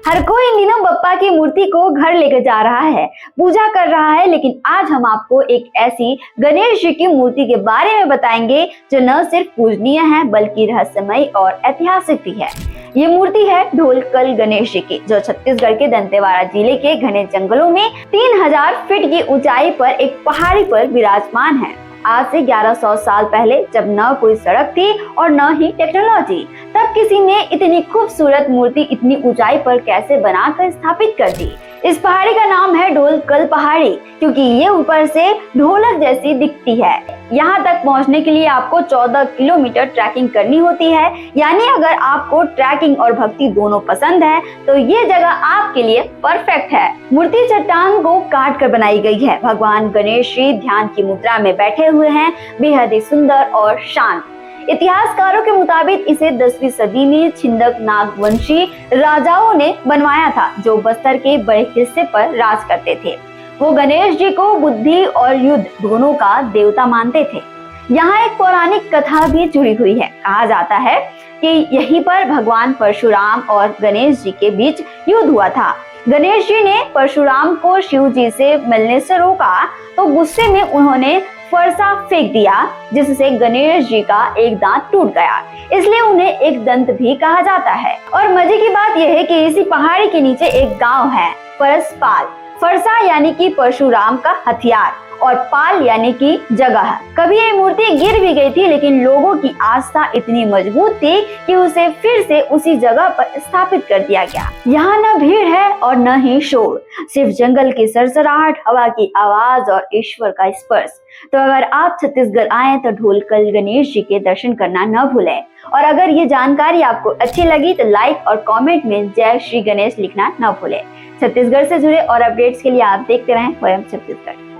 हर कोई इन दिनों बप्पा की मूर्ति को घर लेकर जा रहा है, पूजा कर रहा है, लेकिन आज हम आपको एक ऐसी गणेश जी की मूर्ति के बारे में बताएंगे जो न सिर्फ पूजनीय है बल्कि रहस्यमय और ऐतिहासिक भी है। ये मूर्ति है ढोलकल गणेश जी की, जो छत्तीसगढ़ के दंतेवाड़ा जिले के घने जंगलों में 3000 फीट की ऊंचाई पर एक पहाड़ी पर विराजमान है। आज से 1100 साल पहले, जब न कोई सड़क थी और न ही टेक्नोलॉजी, तब किसी ने इतनी खूबसूरत मूर्ति इतनी ऊंचाई पर कैसे बनाकर स्थापित कर दी। इस पहाड़ी का नाम है ढोलकल पहाड़ी, क्योंकि ये ऊपर से ढोलक जैसी दिखती है। यहाँ तक पहुँचने के लिए आपको 14 किलोमीटर ट्रैकिंग करनी होती है। यानी अगर आपको ट्रैकिंग और भक्ति दोनों पसंद है तो ये जगह आपके लिए परफेक्ट है। मूर्ति चट्टान को काट कर बनाई गई है। भगवान गणेश जी ध्यान की मुद्रा में बैठे हुए हैं, बेहद ही सुंदर और शांत। इतिहासकारों के मुताबिक इसे 10वीं सदी में छिंदक नागवंशी राजाओं ने बनवाया था, जो बस्तर के बड़े हिस्से पर राज करते थे। वो गणेश जी को बुद्धि और युद्ध दोनों का देवता मानते थे। यहाँ एक पौराणिक कथा भी जुड़ी हुई है। कहा जाता है कि यहीं पर भगवान परशुराम और गणेश जी के बीच युद्ध हुआ था। गणेश जी ने परशुराम को शिव जी से मिलने से रोका, तो गुस्से में उन्होंने फरसा फेंक दिया, जिससे गणेश जी का एक दांत टूट गया। इसलिए उन्हें एक दंत भी कहा जाता है। और मजे की बात यह है कि इसी पहाड़ी के नीचे एक गांव है, परसपाल। फरसा यानी कि परशुराम का हथियार और पाल यानी कि जगह। कभी ये मूर्ति गिर भी गई थी, लेकिन लोगों की आस्था इतनी मजबूत थी कि उसे फिर से उसी जगह पर स्थापित कर दिया गया। यहाँ न भीड़ है और न ही शोर, सिर्फ जंगल की सरसराहट, हवा की आवाज और ईश्वर का स्पर्श। तो अगर आप छत्तीसगढ़ आए तो ढोलकल गणेश जी के दर्शन करना न भूलें। और अगर ये जानकारी आपको अच्छी लगी तो लाइक और कमेंट में जय श्री गणेश लिखना न भूलें। छत्तीसगढ़ से जुड़े और अपडेट्स के लिए आप देखते रहें वयम छत्तीसगढ़।